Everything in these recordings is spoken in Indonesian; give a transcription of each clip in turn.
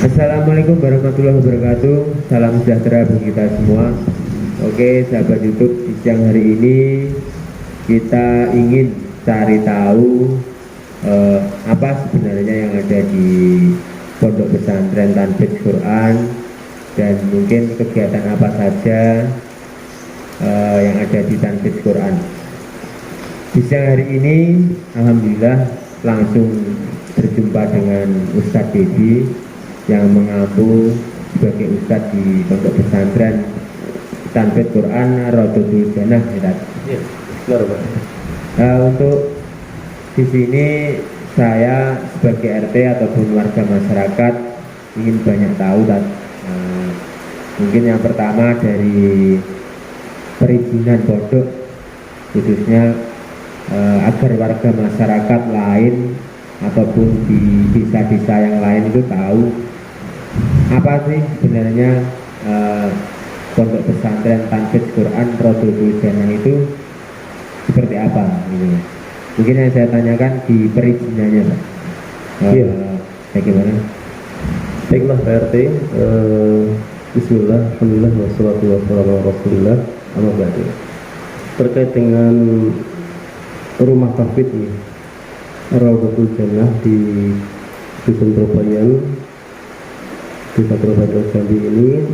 Assalamualaikum warahmatullahi wabarakatuh. Salam sejahtera bagi kita semua. Oke, sahabat YouTube, di siang hari ini kita ingin cari tahu apa sebenarnya yang ada di Pondok Pesantren Tanfidz Quran dan mungkin kegiatan apa saja yang ada di Tanfidz Quran. Di siang hari ini, alhamdulillah langsung berjumpa dengan Ustadz Dedi yang mengaku sebagai Ustadz di Pondok Pesantren Tanfidz Quran Rodotul Jannah. Untuk di sini saya sebagai RT ataupun warga masyarakat ingin banyak tahu mungkin yang pertama dari perizinan pondok, khususnya agar warga masyarakat lain ataupun di desa-desa yang lain itu tahu apa sih sebenarnya Pondok Pesantren Tanfidz Quran Rodotul Jannah itu seperti apa gitu. Mungkin yang saya tanyakan di perizinannya, Pak. Iya. Bagaimana? Baiklah Pak RT, Bismillah, Alhamdulillah, wassalatu wassalamu ala Rasulillah, amma ba'du. Terkait dengan rumah tahfidz ini, Rodotul Jannah di Dusun Trobayan, Desa Trobayan Jambi ini,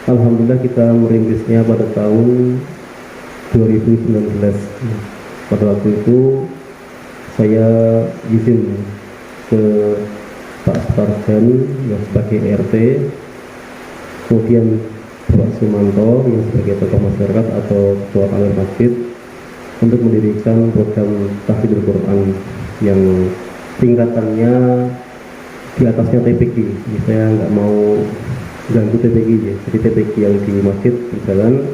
alhamdulillah kita merintisnya pada tahun 2019. Pada waktu itu saya izin ke Pak Suparjan yang sebagai RT, kemudian Bapak Sumanto yang sebagai tokoh masyarakat atau ketua alim masjid untuk mendirikan program tahfidzul Quran yang tingkatannya di atasnya TPQ. Jadi saya nggak mau ganggu TPQ ya. Jadi TPQ yang di masjid berjalan,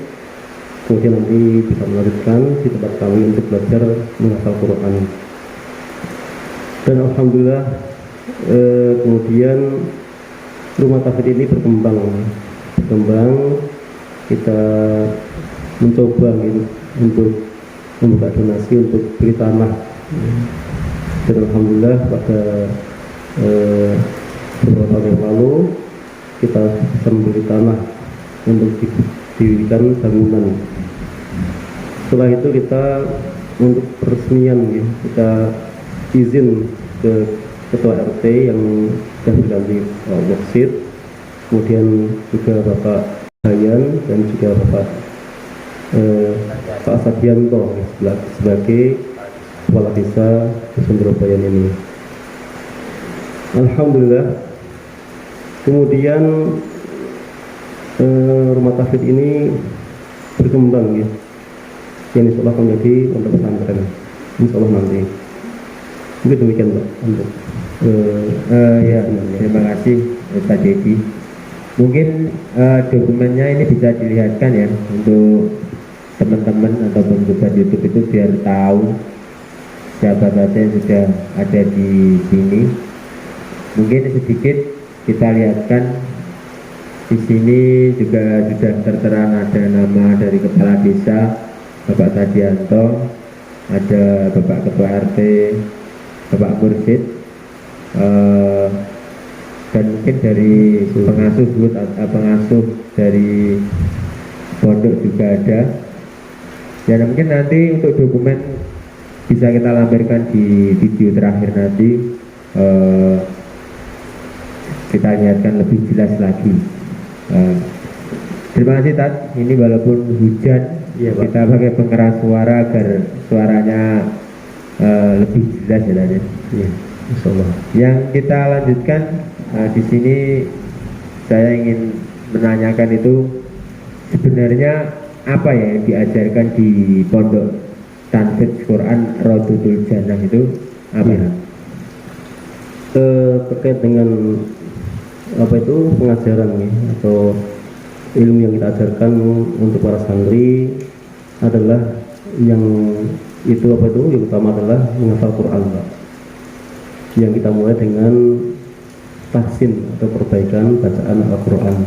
kemudian nanti bisa melanjutkan di tempat kami untuk belajar menghafal Quran. Dan alhamdulillah kemudian rumah tahfidz ini berkembang. Kita mencoba untuk membuka donasi untuk beli tanah. Dan alhamdulillah pada beberapa tahun yang lalu kita bisa membeli tanah untuk didirikan bangunan. Setelah itu kita untuk peresmian ya, kita izin ke ketua RT yang sudah berganti Waksid, kemudian juga Bapak Hayan dan juga Bapak Pak Sadianto sebagai kepala desa Dusun Trobayan ini. Alhamdulillah kemudian rumah tahfidz ini berkembang ya, yang insya Allah akan menjadi pondok pesantren insya Allah nanti. Mungkin demikian Pak untuk Ya, terima kasih Pak Dedi. Mungkin dokumennya ini bisa dilihatkan ya untuk teman-teman ataupun sobat YouTube itu biar tahu siapa saja yang sudah ada di sini. Mungkin sedikit kita lihatkan di sini juga sudah tertera ada nama dari kepala desa Bapak Sadianto, ada Bapak Ketua RT, Bapak Mursid, dan mungkin dari pengasuh dari pondok juga ada. Dan mungkin nanti untuk dokumen bisa kita lampirkan di video terakhir nanti, kita lihatkan lebih jelas lagi. Terima kasih Tat. Ini walaupun hujan ya, kita pakai pengeras suara agar suaranya lebih jelas ya Tat. Ya, insyaallah. Yang kita lanjutkan di sini saya ingin menanyakan itu sebenarnya apa ya yang diajarkan di Pondok Tanfidz Quran Rodotul Jannah itu apa ya? Terkait dengan apa itu pengajaran ya, atau ilmu yang kita ajarkan untuk para santri adalah yang itu apa itu yang utama adalah menghafal Quran Pak. Yang kita mulai dengan tahsin atau perbaikan bacaan Al-Quran.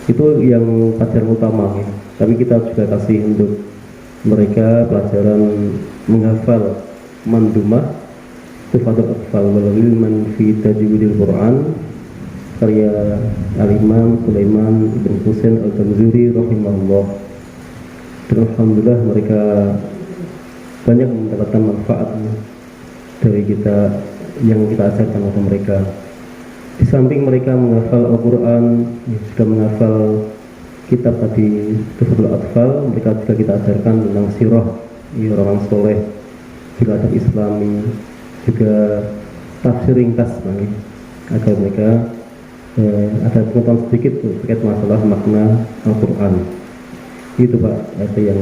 Itu yang pelajaran utama ya. Tapi kita juga kasih untuk mereka pelajaran menghafal mandumah Tufatul Atfal wal ilman fi tajwidil Quran karya Al-Imam Sulaiman Ibn Husain Al-Tanzuri rahimahullah. Dan alhamdulillah mereka banyak mendapatkan manfaat dari kita yang kita ajarkan kepada mereka. Di samping mereka menghafal Al-Quran, sudah menghafal kitab tadi Tuhfatul Atfal, mereka juga kita ajarkan tentang sirah orang soleh, juga adab Islami, juga tafsir ringkas agar mereka ada pengetahuan sedikit terkait masalah makna Al-Quran. Itu Pak, ada yang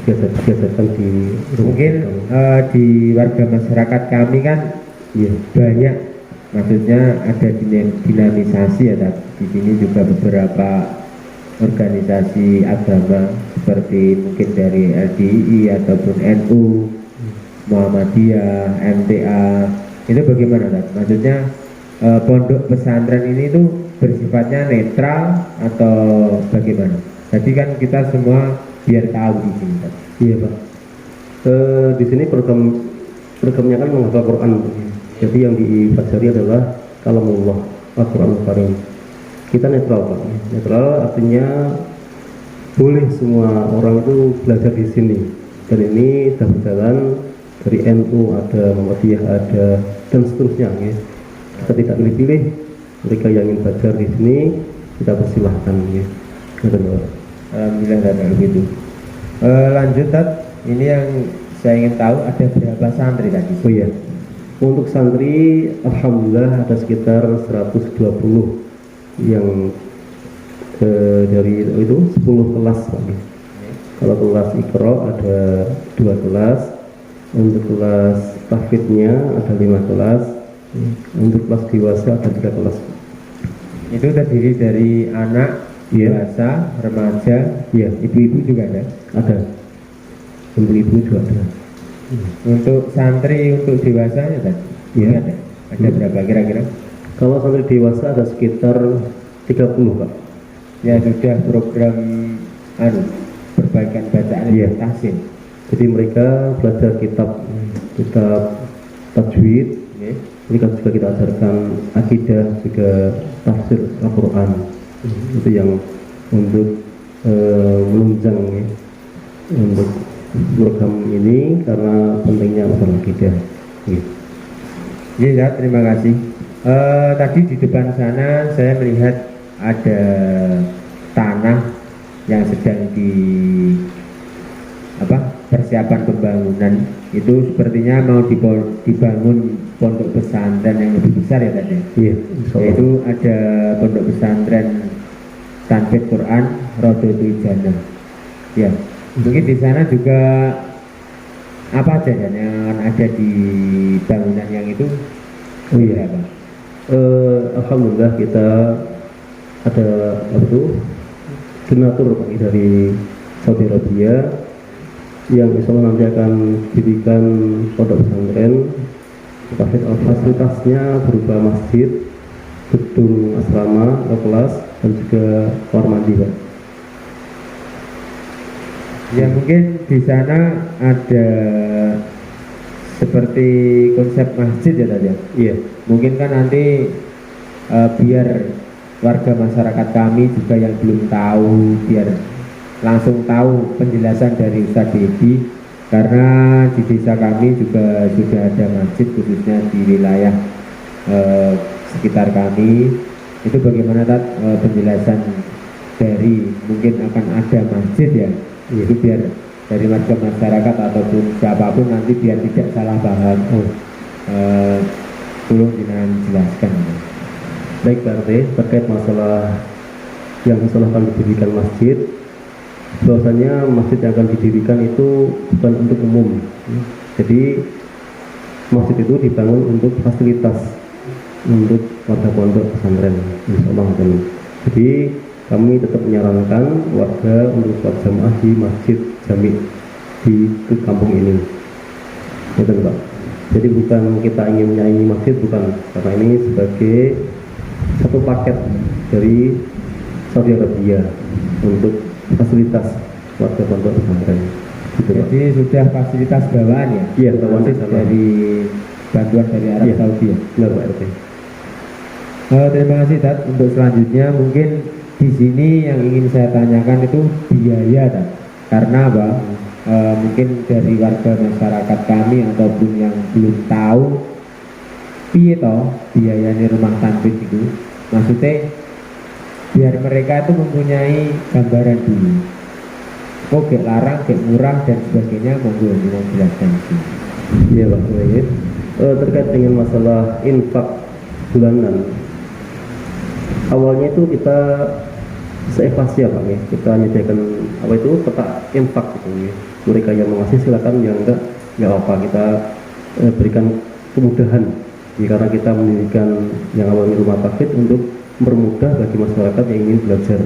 diajarkan di mungkin di warga masyarakat kami kan ya. Banyak, maksudnya ada dinamisasi ya, di sini juga beberapa organisasi agama seperti mungkin dari LDI ataupun NU, Muhammadiyah, MTA. Itu bagaimana Tad? Maksudnya pondok pesantren ini tuh bersifatnya netral atau bagaimana? Jadi kan kita semua biar tahu di sini Tad. Iya Pak. Di sini programnya kan menghafal Quran. Jadi yang dipelajari adalah kalamullah, Al-Quran Karim. Kita netral Pak. Netral artinya boleh semua orang itu belajar di sini. Dan ini sudah berjalan dari NU ada, Muhammadiyah ada, dan seterusnya. Ya. Kita tidak pilih-pilih. Mereka yang ingin belajar di sini kita persilahkan. Ya. Alhamdulillah dan begitu. Lanjut Tad, ini yang saya ingin tahu ada berapa santri tadi? Oh iya. Untuk santri alhamdulillah ada sekitar 120 yang dari itu 10 kelas Pak. Kalau kelas Iqra ada 2 kelas, untuk kelas tahfidnya ada 5 kelas, untuk kelas dewasa ada 3 kelas. Itu terdiri dari anak, dewasa, remaja, ya, ibu-ibu juga ada? Ada. Untuk ibu juga ada. Untuk santri untuk dewasanya tadi? Ya. Ada berapa kira-kira? Kalau santri dewasa ada sekitar 30 Pak. Ya sudah program perbaikan bacaan ya. tahsin. Jadi mereka belajar kitab tajwid. Ya. Mereka juga kita ajarkan akidah, juga tafsir Al-Quran. Itu yang untuk menunjang ya, untuk program ini karena pentingnya masalah akidah. Ya, terima kasih. Tadi di depan sana saya melihat ada tanah yang sedang persiapan pembangunan. Itu sepertinya mau dibangun pondok pesantren yang lebih besar ya tadi. Iya. Yaitu ada pondok pesantren Tanfidz Quran Rodotul Jannah. Ya. Mungkin di sana juga apa aja yang ada di bangunan yang itu? Oh iya. Alhamdulillah kita ada donatur dari Saudi Arabia yang insya Allah nanti akan didirikan pondok pesantren. Fasilitasnya berupa masjid, gedung asrama, kelas, dan juga kamar mandi Pak. Ya mungkin di sana ada seperti konsep masjid ya tadi ya? Iya. Mungkin kan nanti biar warga masyarakat kami juga yang belum tahu, biar langsung tahu penjelasan dari Ustadz Dedi, karena di desa kami juga sudah ada masjid khususnya di wilayah sekitar kami. Itu bagaimana penjelasan dari mungkin akan ada masjid ya? Itu biar dari warga masyarakat ataupun siapapun nanti biar tidak salah paham. Tolong dengan jelaskan. Baik Pak RT, terkait masalah yang insya Allah akan didirikan masjid, bahwasanya masjid yang akan didirikan itu bukan untuk umum. Jadi masjid itu dibangun untuk fasilitas untuk warga pondok pesantren, insya Allah. Jadi kami tetap menyarankan warga untuk sholat jamaah di masjid jami di kampung ini. Betul Pak. Jadi bukan kita ingin menyaingi masjid, bukan, karena ini sebagai satu paket dari Saudi Arabia untuk fasilitas warga pondok pesantren. Gitu, jadi Pak. Sudah fasilitas bawaan ya? Iya, bawaan dari bantuan dari Arab Saudi ya? Benar Pak RT. Terima kasih Tat. Untuk selanjutnya mungkin di sini yang ingin saya tanyakan itu biaya Tat. Karena apa? Mungkin dari warga masyarakat kami ataupun yang belum tahu piye toh biayanya rumah tanfid itu. Maksudnya biar mereka itu mempunyai gambaran dulu. Kok gak larang, gak murah dan sebagainya, monggo jelaskan di sini. Iya Pak, baik. Terkait dengan masalah infak bulanan, awalnya itu kita seikhlasnya Pak ya. Kita menyediakan apa itu peta infak gitu ya. Mereka yang mengasih silakan, yang enggak apa, kita berikan kemudahan ya, karena kita mendirikan yang awalnya rumah tahfidz untuk mempermudah bagi masyarakat yang ingin belajar.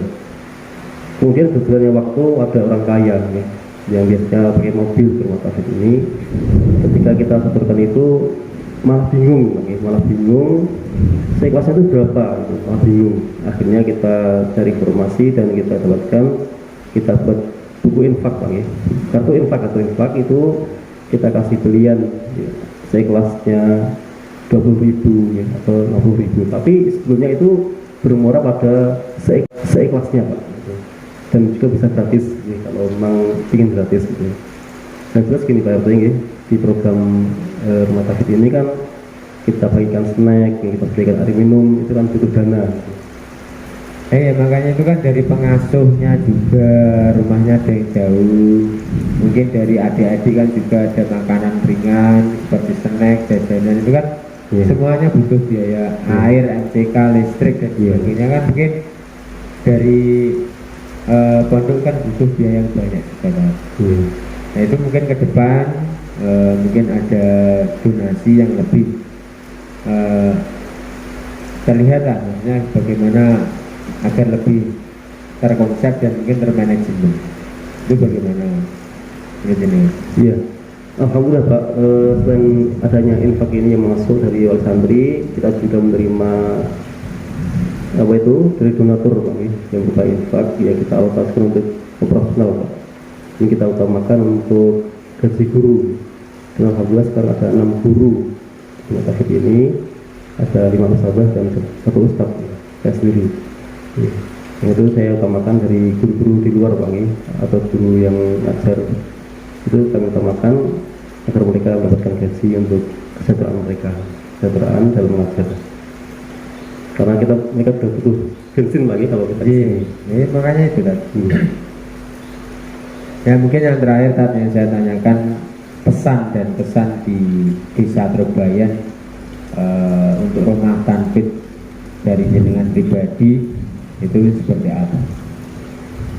Kemudian berjalannya waktu ada orang kaya ya, yang biasanya pakai mobil ke rumah tahfidz ini. Ketika kita setorkan itu malah bingung, kelasnya itu berapa, gitu. Malah bingung. Akhirnya kita cari informasi dan kita dapatkan, kita buat buku infak Pak ya. Kartu infak itu kita kasih pilihan ya, kelasnya 20.000 ya, atau 60.000. Tapi sebelumnya itu bermuara pada seikhlasnya Pak. Gitu. Dan juga bisa gratis ya, kalau memang ingin gratis gitu. Dan jelas gini Pak RT ya, di program rumah tahfidz ini kan kita bagikan snack, yang kita berikan air minum, itu kan butuh dana. Makanya itu kan dari pengasuhnya juga, rumahnya ada yang jauh, mungkin dari adik-adik kan juga ada makanan ringan seperti snack, jajanan itu kan semuanya butuh biaya, air, MCK, listrik dan sebagainya kan mungkin dari pondok kan butuh biaya yang banyak juga. Nah itu mungkin ke depan mungkin ada donasi yang lebih terlihat lah, maksudnya bagaimana agar lebih terkonsep dan mungkin termanajemen. Itu bagaimana menurut ini? Iya, alhamdulillah Pak. Selain adanya infak ini yang masuk dari wali santri, kita juga menerima apa itu dari donatur Pak yang buka infak ya, kita alokasikan untuk operasional Pak. Ini kita utamakan untuk gaji guru. Dan alhamdulillah sekarang ada 6 guru rumah tahfidz ini, ada 5 nasabah dan 1 ustaz saya sendiri ya. Yang itu saya utamakan dari guru-guru di luar Pak atau guru yang ngajar, itu kami utamakan agar mereka mendapatkan gaji untuk kesejahteraan mereka, kesejahteraan dalam mengajar, karena mereka sudah butuh bensin lagi kalau kita makanya itu kan. Ya mungkin yang terakhir tadi yang saya tanyakan, pesan dan kesan di desa Trobayan untuk rumah tanfidz dari jenengan pribadi itu seperti apa?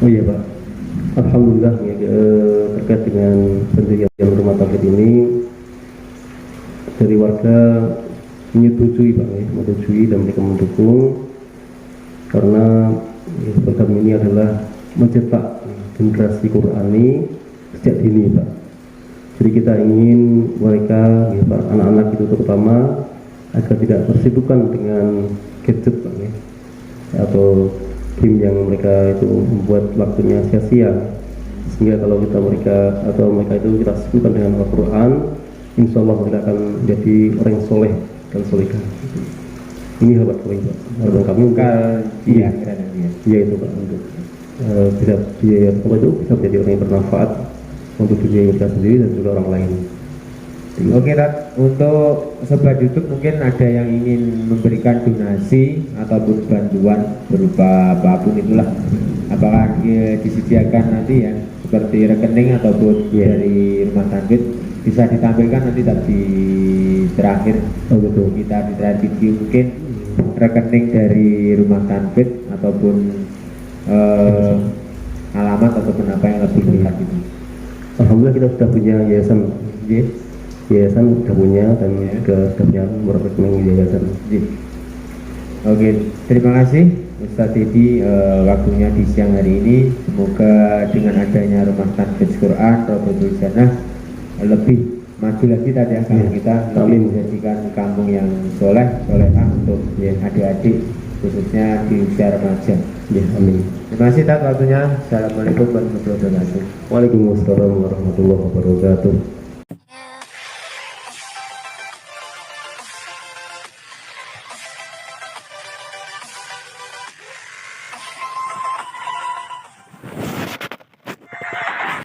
Oh iya Pak, alhamdulillah ya, terkait dengan pendirian rumah tanfidz ini dari warga menyetujui Pak ya, menyetujui dan mereka mendukung, karena ya, program ini adalah mencetak generasi Qurani sejak dini Pak. Jadi kita ingin mereka ya, Pak, anak-anak itu terutama agar tidak bersibukkan dengan gadget Pak ya, atau game yang mereka itu membuat waktunya sia-sia, sehingga kalau mereka itu kita sibukkan dengan Al-Quran, insya Allah mereka akan menjadi orang yang soleh dan solehah. Ini harapan kami Pak, harapan kami iya itu Pak, untuk bisa menjadi orang yang bermanfaat untuk diri mereka sendiri dan juga orang lain. Oke Tat, untuk sobat YouTube mungkin ada yang ingin memberikan donasi ataupun bantuan berupa apapun itulah, apakah disediakan nanti ya seperti rekening ataupun dari rumah tanfidz, bisa ditampilkan nanti di terakhir. Betul. Kita di terakhir video mungkin rekening dari rumah tanfidz ataupun alamat ataupun apa yang lebih dekat itu. Alhamdulillah kita sudah punya yayasan, yayasan sudah punya dan juga sudah punya nomor rekening yayasan. Oke, terima kasih Ustadz Dedi waktunya di siang hari ini. Semoga dengan adanya rumah tanfidz Quran Rodotul Jannah lebih maju lagi tadi ya, kita lebih menjadikan kampung yang solehah untuk adik-adik khususnya di usia remaja. Amin. Terima kasih Tat waktunya. Assalamualaikum warahmatullahi wabarakatuh. Waalaikumsalam warahmatullahi wabarakatuh.